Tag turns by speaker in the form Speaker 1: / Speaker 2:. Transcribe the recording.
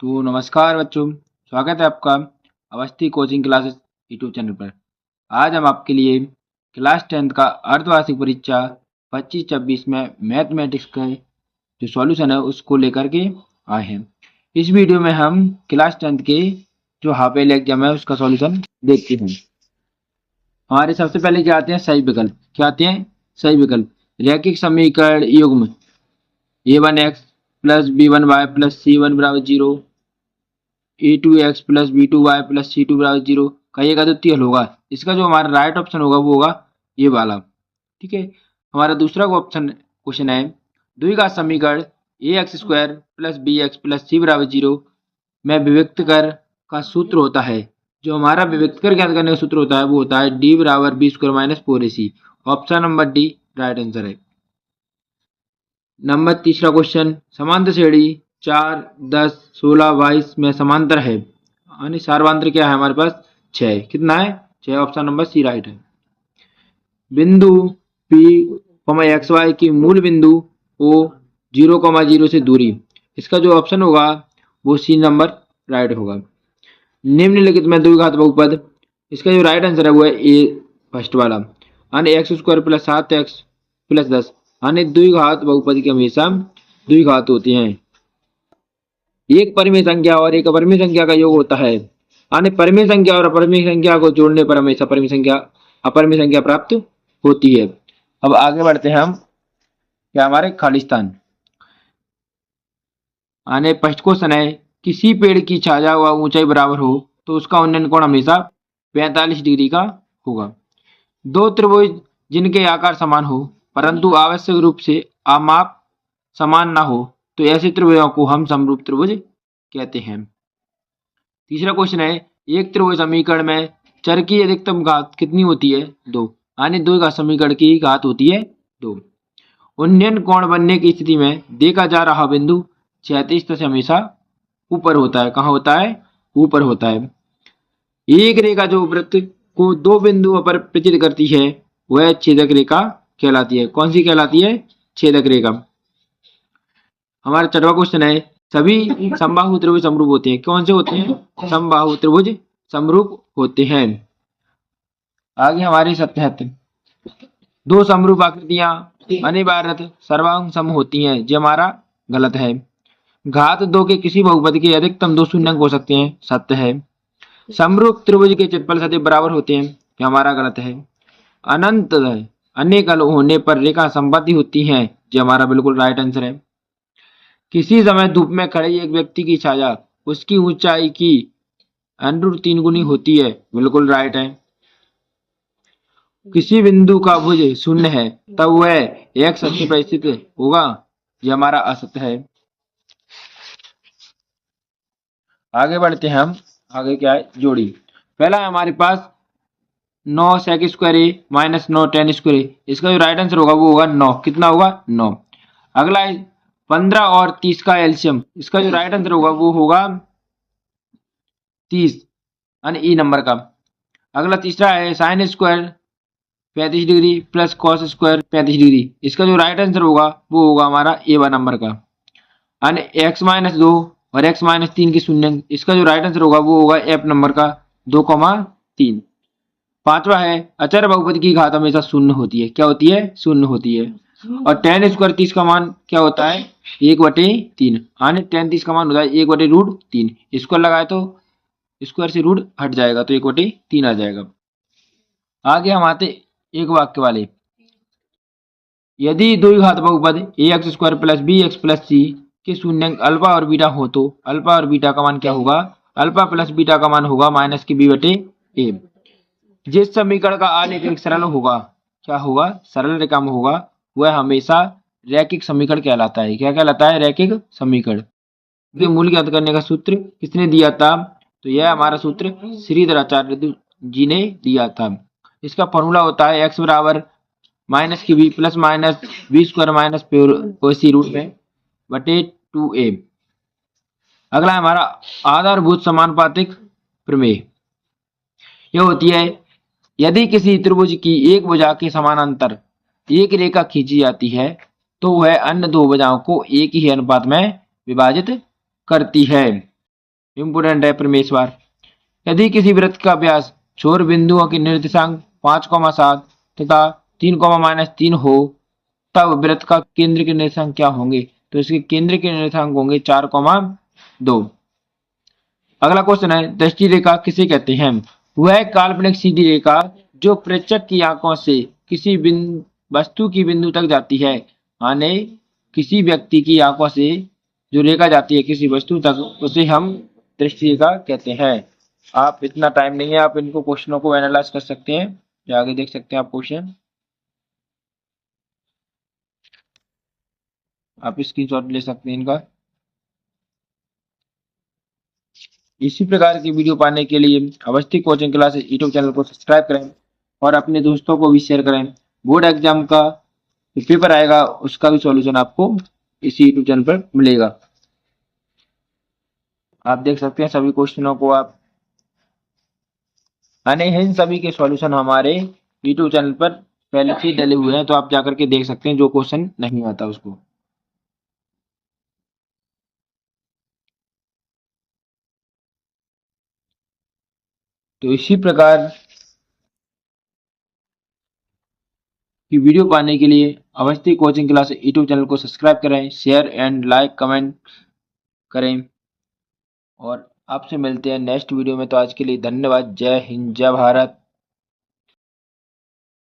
Speaker 1: तो नमस्कार बच्चों, स्वागत है आपका Awasthi coaching classes YouTube channel पर। आज हम आपके लिए क्लास 10th का अर्धवार्षिक परीक्षा 25-26 में मैथमेटिक्स का जो सॉल्यूशन है उसको लेकर के आए हैं। इस वीडियो में हम क्लास 10th के जो हाफ ईयरली एग्जाम है उसका सॉल्यूशन देखते हैं। हमारे सबसे पहले क्या आते हैं सही विकल्प। क्या आते हैं सही विकल्प। रैखिक समीकरण युग्म a1x plus b1y plus c1 बराबर 0, a2x plus b2y plus c2 बराबर 0 का एक अद्वितीय हल होगा। इसका जो हमारा राइट ऑप्शन होगा वो होगा ये वाला। ठीक है, हमारा दूसरा ऑप्शन क्वेश्चन है द्विघात समीकरण ax square plus bx plus c बराबर 0 में विभक्त कर का सूत्र होता है। जो हमारा विभक्त कर ज्ञात करने का सूत्र होता है वो होता है d बराबर B square minus 4ac। Option number D right answer है। नंबर तीसरा क्वेश्चन समांतर श्रेणी 4, 10, 16, 22 में समांतर है यानी सार्वधान्तर क्या है हमारे पास 6। कितना है 6। ऑप्शन नंबर सी राइट है। बिंदु P, एक्स वाई की मूल बिंदु O 0,0 से दूरी। इसका जो ऑप्शन होगा वो सी नंबर राइट होगा। निम्नलिखित में द्विघात बहुपद। इसका जो राइट आंसर है वो है ए फर्स्ट वाला। यानी x square plus 7x plus 10 यानी द्विघात बहुपद की हमेशा द्विघात होती हैं। एक परिमेय संख्या और एक अपरिमेय संख्या का योग होता है यानी परिमेय संख्या और अपरिमेय संख्या को जोड़ने पर हमेशा परिमेय संख्या अपरिमेय संख्या प्राप्त होती है। अब आगे बढ़ते हैं हम क्या हमारे खालिस्तान यानी फर्स्ट क्वेश्चन है किसी पेड़ की छाया व ऊंचाई बराबर हो तो उसका उन्नयन कोण हमेशा 45 डिग्री का होगा। दो त्रिभुज जिनके आकार समान हो परंतु आवश्यक रूप से आमाप समान ना हो तो ऐसे त्रिभुजों को हम समरूप त्रिभुज कहते हैं। तीसरा क्वेश्चन है एक त्रिभुज समीकरण में चर की अधिकतम घात कितनी होती है 2 यानी द्विघात समीकरण की घात होती है 2। उन्नयन कोण बनने की स्थिति में देखा जा रहा बिंदु क्षैतिज से हमेशा ऊपर होता है। कहाँ होता है ऊपर होता है। एक रेखा जो वृत्त को दो बिंदुओं पर प्रचित करती है वह छेदक रेखा कहलाती है। कौन सी कहलाती है छेदक रेखा। हमारा छठवां क्वेश्चन है सभी समबाहु त्रिभुज समरूप होते हैं। कौन से होते हैं समबाहु त्रिभुज समरूप होते हैं। आगे हमारे सत्य दो समरूप आकृतियां अनिवार्यतः सर्वांग सम होती हैं। जो हमारा गलत है। घात 2 के किसी बहुपद के अधिकतम 2 शून्यंक हो सकते हैं। सत्य है। समरूप त्रिभुज के क्षेत्रफल सदैव बराबर होते हैं। ये हमारा गलत है। अनंत अनेक होने पर रेखा संबद्ध होती हैं। जो हमारा बिल्कुल राइट आंसर है। किसी समय धूप में खड़े एक व्यक्ति की छाया उसकी ऊंचाई की √3 गुनी होती है। बिल्कुल राइट है। किसी बिंदु का भुज शून्य है तब वह एक्स अक्ष पर स्थित होगा। यह हमारा असत्य है। आगे बढ़ते हैं हम। आगे क्या है जोड़ी। पहला है हमारे पास 9 sec स्क्वायर ए माइनस 9 tan स्क्वायर ए। इसका जो राइट आंसर होगा वो होगा 9। कितना होगा 9। अगला है 15 और 30 का एलसीएम। इसका जो राइट आंसर होगा वो होगा 30 यानी ई नंबर का। अगला तीसरा है sine square 35 degree plus cos square 35 degree. इसका जो राइट आंसर होगा वो होगा हमारा ए नंबर का यानी x-2 और x-3 की शून्य। इसका जो राइट आंसर होगा वो होगा एफ नंबर का 2,3। पांचवा है अचर बहुपद की घात हमेशा शून्य होती है। क्या होती है शून्य होती है। और tan स्क्वायर 30 का मान क्या होता है 1/3 यानी tan 30 का मान होता है 1/√3। स्क्वायर लगाए तो स्क्वायर से रूट हट जाएगा तो 1/3 आ जाएगा। आगे हम आते एक वाक्य वाले। यदि द्विघात बहुपद ax square plus bx plus c के शून्यंक अल्फा और बीटा हो तो अल्फा और बीटा का मान क्या होगा। अल्फा प्लस बीटा का मान होगा माइनस के b/a। जिस समीकरण का आलेख एक सरल होगा क्या होगा सरल रेखा में होगा वह हमेशा रैखिक समीकरण कहलाता है। क्या कहलाता है रैखिक समीकरण। के मूल ज्ञात करने का सूत्र किसने दिया था तो यह हमारा सूत्र श्रीधर आचार्य जी ने दिया था। इसका फॉर्मूला होता है x बराबर माइनस की B plus minus B square minus C root में बटे 2a। अगला हमारा आधारभूत समानुपातिक प्रमेय। यह होती है यदि किसी त्रिभुज की एक भुजा के समानांतर एक रेखा खींची जाती है तो वह अन्य दो भुजाओं को एक ही अनुपात में विभाजित करती है। इम्पोर्टेंट है परमेश्वर। यदि किसी वृत्त का व्यास छोर बिंदुओं के निर्देशांक 5,7 तथा 3,-3 हो तब वृत्त का केंद्र के निर्देशांक क्या होंगे? तो इसके केंद्र के निर्देशांक होंगे 4,2। अगला क्वेश्चन है दृष्टि रेखा किसे कहते हैं? वह काल्पनिक सीधी रेखा जो प्रेक्षक की आंखों से किसी वस्तु की बिंदु तक जाती है, यानी किसी व्यक्ति की आंखों से जो रेखा जाती है किसी वस्तु तक उसे हम दृष्टि रेखा कहते हैं। आप इतना टाइम नहीं है, आप इनको क्वेश्चनों को एनालाइज कर सकते हैं, जो आगे देख सकते हैं आप क्वेश्चन। आप स्क्रीनशॉट ले सकते हैं इनका। इसी प्रकार की वीडियो पाने के लिए Awasthi coaching classes YouTube channel को सब्सक्राइब करें और अपने दोस्तों को भी शेयर करें। बोर्ड एग्जाम का जो पेपर आएगा उसका भी सॉल्यूशन आपको इसी यूट्यूब चैनल पर मिलेगा। आप देख सकते हैं सभी क्वेश्चनों को आप, यानी इन सभी के सॉल्यूशन हमारे यूट्यूब चैनल पर पहले से डले हुए हैं, तो आप जाकर के देख सकते हैं जो क्वेश्चन नहीं आता उसको। तो इसी प्रकार की वीडियो पाने के लिए Awasthi coaching class YouTube channel को सब्सक्राइब करें, शेयर एंड लाइक कमेंट करें और आपसे मिलते हैं नेक्स्ट वीडियो में। तो आज के लिए धन्यवाद। जय हिंद, जय भारत।